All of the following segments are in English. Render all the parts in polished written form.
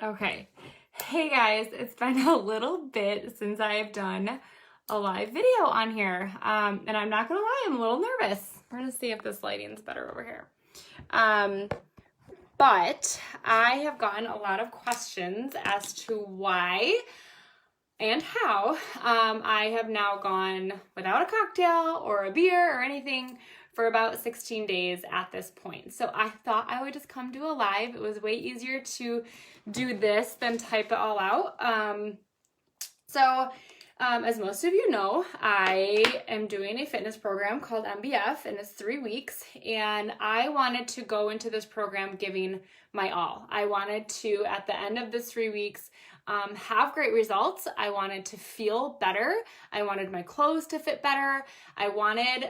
Okay. Hey guys, it's been a little bit since I have done a live video on here. And I'm not gonna lie, I'm a little nervous. We're gonna see if this lighting's better over here. Um, but I have gotten a lot of questions as to why and how I have now gone without a cocktail or a beer or anything for about 16 days at this point. So I thought I would just come do a live. It was way easier to do this than type it all out. As most of you know, I am doing a fitness program called MBF, and it's 3 weeks. And I wanted to go into this program giving my all. I wanted to, at the end of this 3 weeks, have great results. I wanted to feel better. I wanted my clothes to fit better. I wanted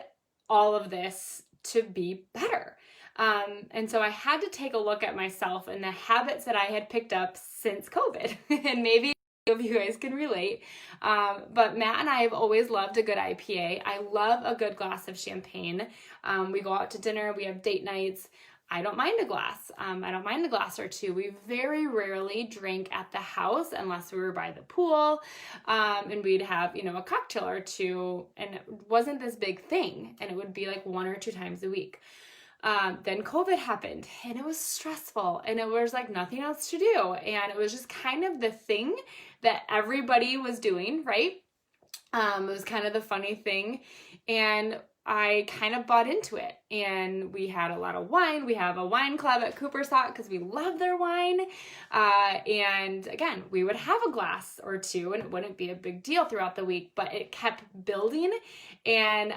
all of this to be better. And so I had to take a look at myself and the habits that I had picked up since COVID. And maybe of you guys can relate. But Matt and I have always loved a good IPA. I love a good glass of champagne. We go out to dinner, we have date nights. I don't mind a glass. I don't mind a glass or two. We very rarely drink at the house unless we were by the pool. And we'd have, a cocktail or two, and it wasn't this big thing. And it would be like 1 or 2 times a week. Then COVID happened and it was stressful and it was like nothing else to do. And it was just kind of the thing that everybody was doing, right? It was kind of the funny thing. And I kind of bought into it, and we had a lot of wine. We have a wine club at Cooper's Hawk because we love their wine. And again, we would have a glass or two and it wouldn't be a big deal throughout the week, but it kept building. And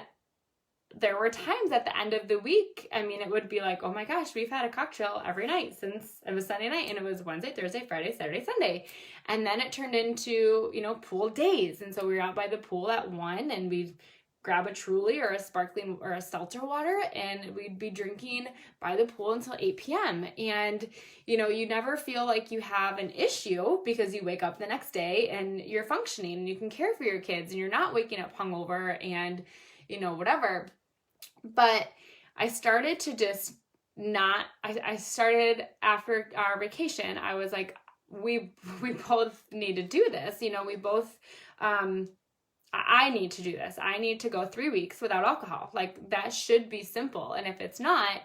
there were times at the end of the week, it would be like, oh my gosh, we've had a cocktail every night since it was Sunday night, and it was Wednesday, Thursday, Friday, Saturday, Sunday. And then it turned into, pool days. And so we were out by the pool at 1 and we'd grab a Truly or a sparkling or a seltzer water, and we'd be drinking by the pool until 8 p.m. And, you never feel like you have an issue because you wake up the next day and you're functioning and you can care for your kids and you're not waking up hungover and, whatever. But I started to just not, I started after our vacation, I was like, we both need to do this. We both, I need to do this. I need to go 3 weeks without alcohol. Like, that should be simple. And if it's not,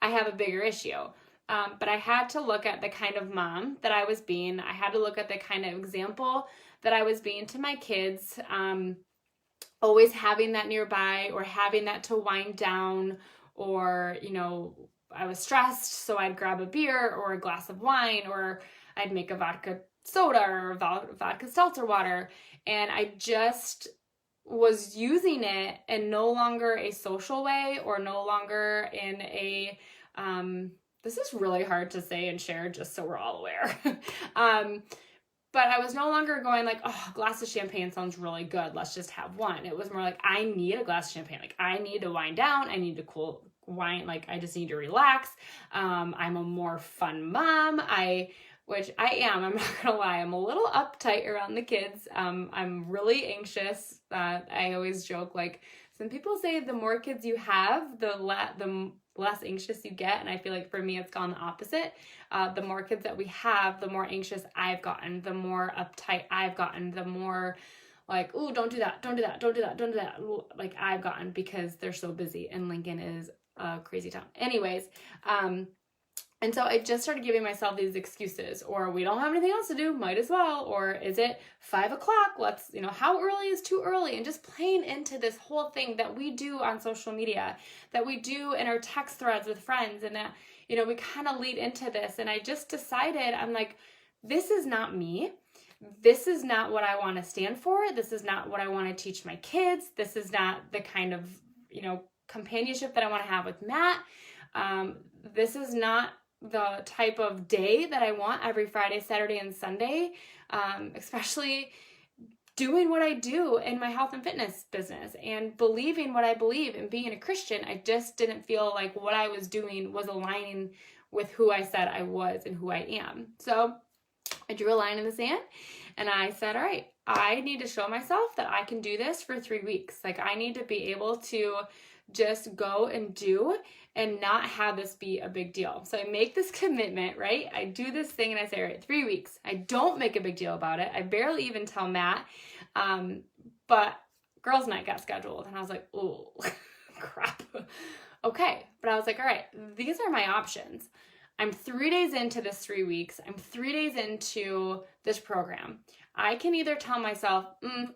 I have a bigger issue. But I had to look at the kind of mom that I was being. I had to look at the kind of example that I was being to my kids. Always having that nearby, or having that to wind down, or, I was stressed, so I'd grab a beer or a glass of wine, or I'd make a vodka soda or vodka seltzer water. And I just was using it in no longer a social way, or no longer in a, this is really hard to say and share just so we're all aware. But I was no longer going like, oh, a glass of champagne sounds really good, let's just have one. It was more like, I need a glass of champagne. Like, I need to wind down. I need to cool wine. Like, I just need to relax. I'm a more fun mom. Which I am. I'm not gonna lie. I'm a little uptight around the kids. I'm really anxious. I always joke, like, some people say the more kids you have, the less anxious you get. And I feel like for me, it's gone the opposite. The more kids that we have, the more anxious I've gotten, the more uptight I've gotten, the more like, ooh, don't do that, don't do that, don't do that, don't do that. Like, I've gotten, because they're so busy and Lincoln is a crazy town. Anyways, and so I just started giving myself these excuses, or we don't have anything else to do, might as well, or is it 5 o'clock? Let's, how early is too early? And just playing into this whole thing that we do on social media, that we do in our text threads with friends, and that, we kind of lead into this. And I just decided, I'm like, this is not me. This is not what I want to stand for. This is not what I want to teach my kids. This is not the kind of, companionship that I want to have with Matt. This is not the type of day that I want every Friday, Saturday, and Sunday, especially doing what I do in my health and fitness business and believing what I believe and being a Christian. I just didn't feel like what I was doing was aligning with who I said I was and who I am. So I drew a line in the sand and I said, all right, I need to show myself that I can do this for 3 weeks. Like, I need to be able to just go and do and not have this be a big deal. So I make this commitment, right? I do this thing and I say, all right, 3 weeks. I don't make a big deal about it. I barely even tell Matt. But girls' night got scheduled and I was like, oh, crap. Okay. But I was like, all right, these are my options. I'm 3 days into this 3 weeks. I'm 3 days into this program. I can either tell myself,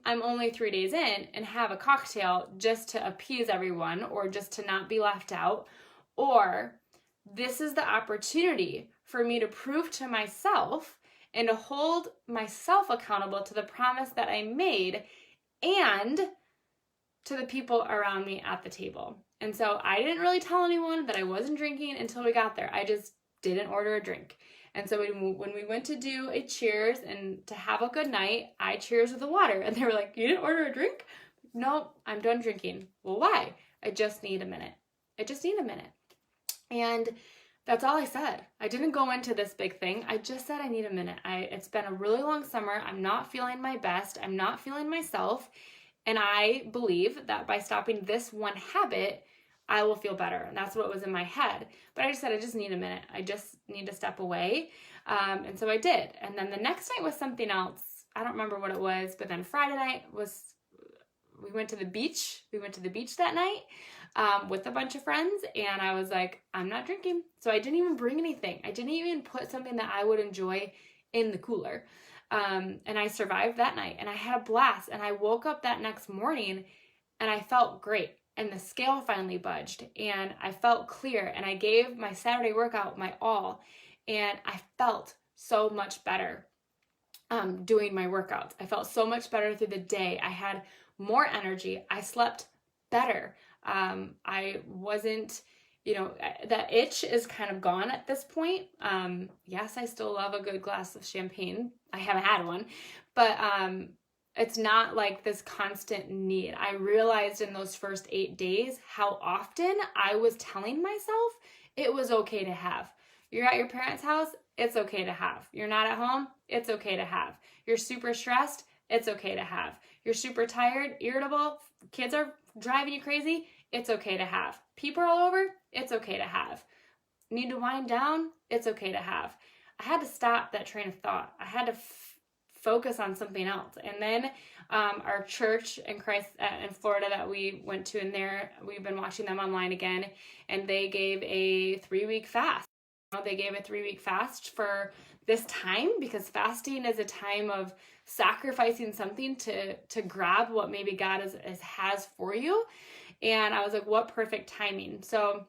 I'm only 3 days in and have a cocktail just to appease everyone or just to not be left out, or this is the opportunity for me to prove to myself and to hold myself accountable to the promise that I made and to the people around me at the table. And so I didn't really tell anyone that I wasn't drinking until we got there. I just didn't order a drink. And so when we went to do a cheers and to have a good night, I cheers with the water. And they were like, you didn't order a drink? No, I'm done drinking. Well, why? I just need a minute. I just need a minute. And that's all I said. I didn't go into this big thing. I just said I need a minute. It's been a really long summer. I'm not feeling my best. I'm not feeling myself. And I believe that by stopping this one habit, I will feel better. And that's what was in my head. But I just said, I just need a minute. I just need to step away. And so I did. And then the next night was something else. I don't remember what it was. But then Friday night we went to the beach. We went to the beach that night with a bunch of friends. And I was like, I'm not drinking. So I didn't even bring anything. I didn't even put something that I would enjoy in the cooler. And I survived that night. And I had a blast. And I woke up that next morning and I felt great. And the scale finally budged and I felt clear and I gave my Saturday workout my all and I felt so much better doing my workouts. I felt so much better through the day. I had more energy. I slept better. I wasn't, that itch is kind of gone at this point. Yes, I still love a good glass of champagne. I haven't had one, but it's not like this constant need. I realized in those first 8 days how often I was telling myself it was okay to have. You're at your parents' house, it's okay to have. You're not at home, it's okay to have. You're super stressed, it's okay to have. You're super tired, irritable, kids are driving you crazy, it's okay to have. People are all over, it's okay to have. Need to wind down, it's okay to have. I had to stop that train of thought. I had to focus on something else. And then our church in Florida that we went to in there, we've been watching them online again, and they gave a 3-week fast. They gave a 3-week fast for this time because fasting is a time of sacrificing something to grab what maybe God has for you. And I was like, what perfect timing. So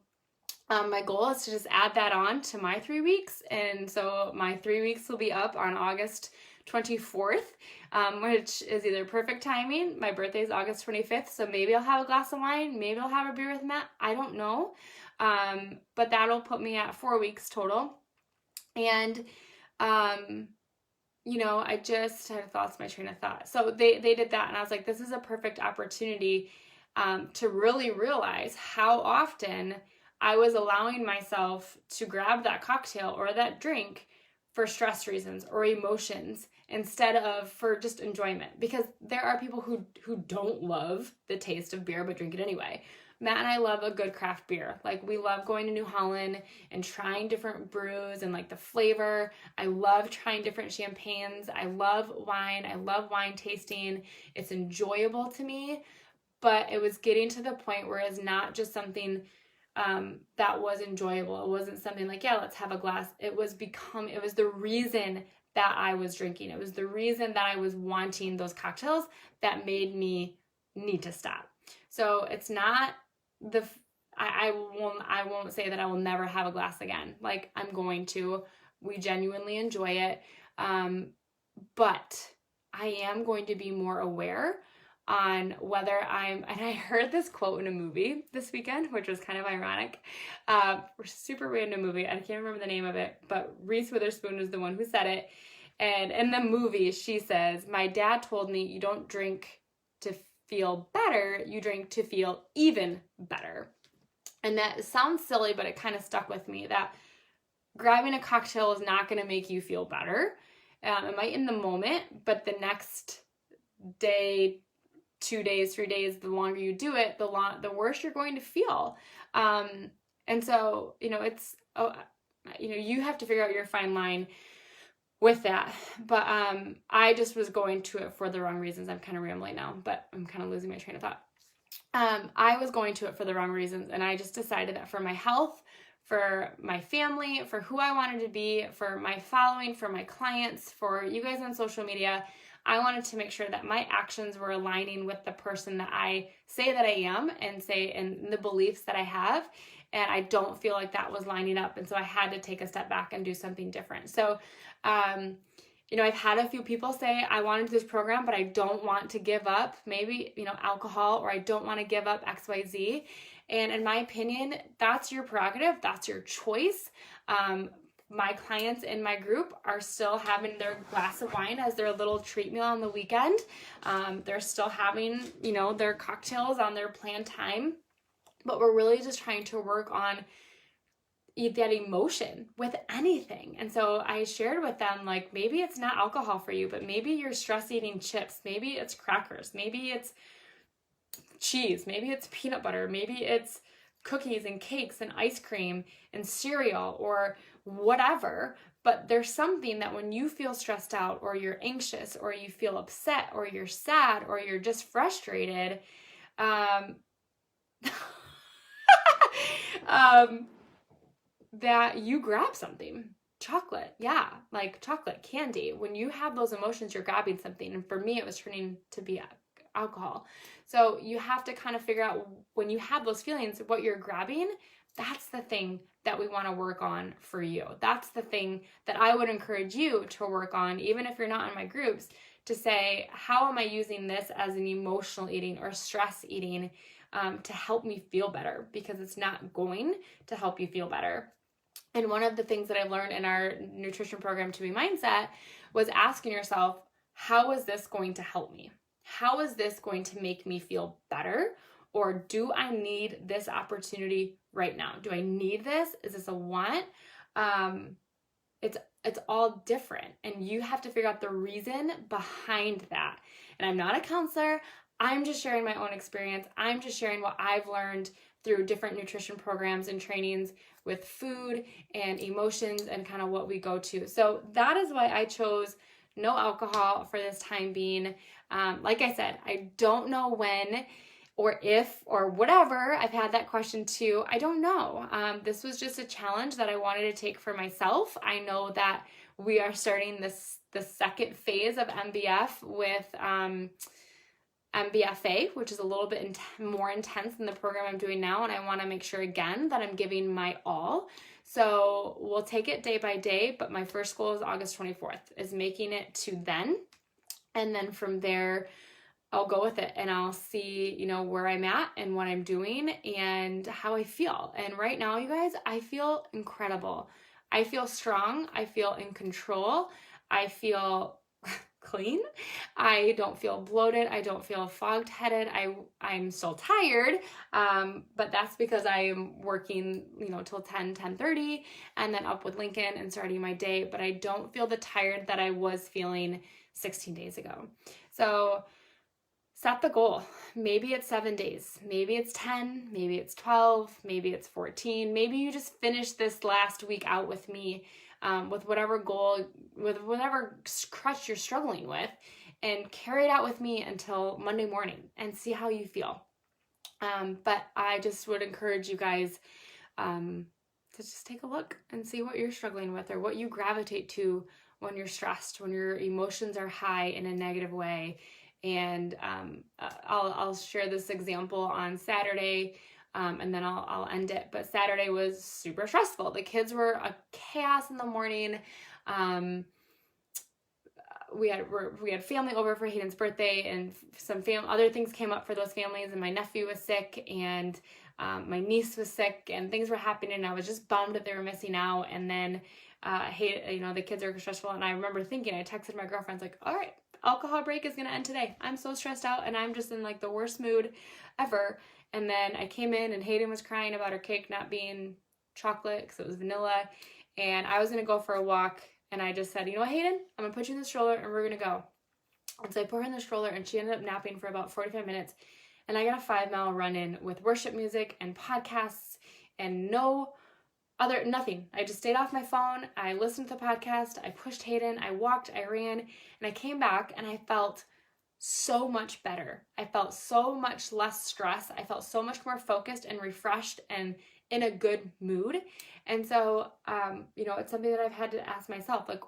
my goal is to just add that on to my 3 weeks. And so my 3 weeks will be up on August 24th, which is either perfect timing. My birthday is August 25th, so maybe I'll have a glass of wine, maybe I'll have a beer with Matt, I don't know. But that'll put me at 4 weeks total. And, I just had lost my train of thought. So they did that, and I was like, this is a perfect opportunity to really realize how often I was allowing myself to grab that cocktail or that drink for stress reasons or emotions instead of for just enjoyment, because there are people who don't love the taste of beer but drink it anyway. Matt and I love a good craft beer. Like, we love going to New Holland and trying different brews and like the flavor. I love trying different champagnes. I love wine. I love wine tasting. It's enjoyable to me, but it was getting to the point where it's not just something that was enjoyable. It wasn't something like, yeah, let's have a glass. It was the reason that I was drinking. It was the reason that I was wanting those cocktails that made me need to stop. So it's not I won't say that I will never have a glass again. Like, I'm going to. We genuinely enjoy it. But I am going to be more aware on whether and I heard this quote in a movie this weekend, which was kind of ironic. Super random movie. I can't remember the name of it, but Reese Witherspoon is the one who said it. And in the movie, she says, my dad told me you don't drink to feel better, you drink to feel even better. And that sounds silly, but it kind of stuck with me, that grabbing a cocktail is not going to make you feel better. It might in the moment, but the next day, 2 days, 3 days, the longer you do it, the worse you're going to feel. And so, you have to figure out your fine line with that. But I just was going to it for the wrong reasons. I'm kind of rambling now, but I'm kind of losing my train of thought. I was going to it for the wrong reasons, and I just decided that for my health, for my family, for who I wanted to be, for my following, for my clients, for you guys on social media, I wanted to make sure that my actions were aligning with the person that I say that I am and the beliefs that I have. And I don't feel like that was lining up. And so I had to take a step back and do something different. So, I've had a few people say, I want to do this program, but I don't want to give up maybe, alcohol, or I don't want to give up XYZ. And in my opinion, that's your prerogative. That's your choice. My clients in my group are still having their glass of wine as their little treat meal on the weekend. They're still having, their cocktails on their planned time. But we're really just trying to work on that emotion with anything. And so I shared with them, like, maybe it's not alcohol for you, but maybe you're stress eating chips. Maybe it's crackers. Maybe it's cheese. Maybe it's peanut butter. Maybe it's cookies and cakes and ice cream and cereal or whatever. But there's something that when you feel stressed out, or you're anxious, or you feel upset, or you're sad, or you're just frustrated, that you grab something. Chocolate, yeah, like chocolate, candy. When you have those emotions, you're grabbing something. And for me, it was turning to be alcohol. So you have to kind of figure out, when you have those feelings, what you're grabbing. That's the thing that we want to work on for you. That's the thing that I would encourage you to work on, even if you're not in my groups, to say, how am I using this as an emotional eating or stress eating to help me feel better? Because it's not going to help you feel better. And one of the things that I learned in our nutrition program, To Be Mindset, was asking yourself, how is this going to help me? How is this going to make me feel better? Or do I need this opportunity right now? Do I need this? Is this a want? It's all different. And you have to figure out the reason behind that. And I'm not a counselor. I'm just sharing my own experience. I'm just sharing what I've learned through different nutrition programs and trainings with food and emotions and kind of what we go to. So that is why I chose no alcohol for this time being. Like I said, I don't know when or if or whatever. I've had that question too. I don't know. This was just a challenge that I wanted to take for myself. I know that we are starting the second phase of MBF with MBFA, which is a little bit more intense than the program I'm doing now. And I want to make sure again that I'm giving my all. So we'll take it day by day, but my first goal is August 24th, is making it to then. And then from there, I'll go with it and I'll see, where I'm at and what I'm doing and how I feel. And right now, you guys, I feel incredible. I feel strong. I feel in control. I feel clean. I don't feel bloated. I don't feel fogged-headed. I'm still tired, but that's because I am working, till 10:30, and then up with Lincoln and starting my day. But I don't feel the tired that I was feeling 16 days ago. So set the goal. Maybe it's 7 days. Maybe it's 10. Maybe it's 12. Maybe it's 14. Maybe you just finish this last week out with me, with whatever goal, with whatever crutch you're struggling with, and carry it out with me until Monday morning and see how you feel. But I just would encourage you guys to just take a look and see what you're struggling with or what you gravitate to when you're stressed, when your emotions are high in a negative way. And I'll share this example on Saturday, and then I'll end it. But Saturday was super stressful. The kids were a chaos in the morning. We had family over for Hayden's birthday, and some other things came up for those families. And my nephew was sick, and my niece was sick, and things were happening. And I was just bummed that they were missing out. And then, the kids are stressful. And I remember thinking, I texted my girlfriends like, all right, alcohol break is going to end today. I'm so stressed out and I'm just in like the worst mood ever. And then I came in and Hayden was crying about her cake not being chocolate because it was vanilla. And I was going to go for a walk. And I just said, Hayden, I'm going to put you in the stroller and we're going to go. And so I put her in the stroller and she ended up napping for about 45 minutes. And I got a 5-mile run in with worship music and podcasts and nothing. I just stayed off my phone. I listened to the podcast. I pushed Hayden. I walked, I ran, and I came back and I felt so much better. I felt so much less stress. I felt so much more focused and refreshed and in a good mood. And so, it's something that I've had to ask myself, like,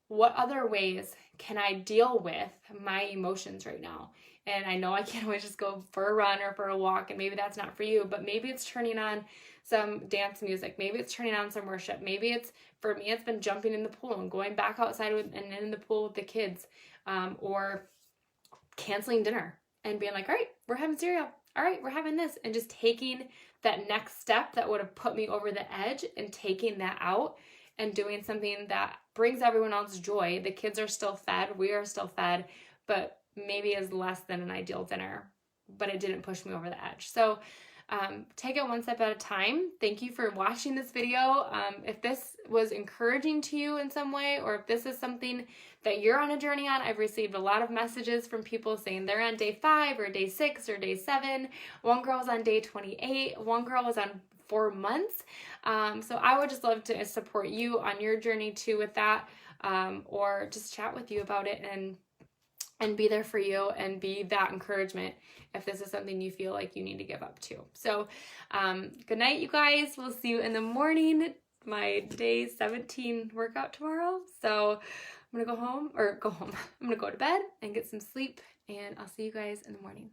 what other ways can I deal with my emotions right now? And I know I can't always just go for a run or for a walk, and maybe that's not for you, but maybe it's turning on some dance music. Maybe it's turning on some worship. Maybe for me, it's been jumping in the pool and going back outside and in the pool with the kids, or canceling dinner and being like, all right, we're having cereal. All right, we're having this. And just taking that next step that would have put me over the edge and taking that out and doing something that brings everyone else joy. The kids are still fed. We are still fed, but maybe is less than an ideal dinner, but it didn't push me over the edge. So take it one step at a time. Thank you for watching this video. If this was encouraging to you in some way, or if this is something that you're on a journey on, I've received a lot of messages from people saying they're on day 5 or day 6 or day 7. One girl was on day 28. One girl was on 4 months. So I would just love to support you on your journey too with that, or just chat with you about it and be there for you and be that encouragement if this is something you feel like you need to give up to. So good night, you guys. We'll see you in the morning, my day 17 workout tomorrow. So I'm gonna go home. I'm gonna go to bed and get some sleep, and I'll see you guys in the morning.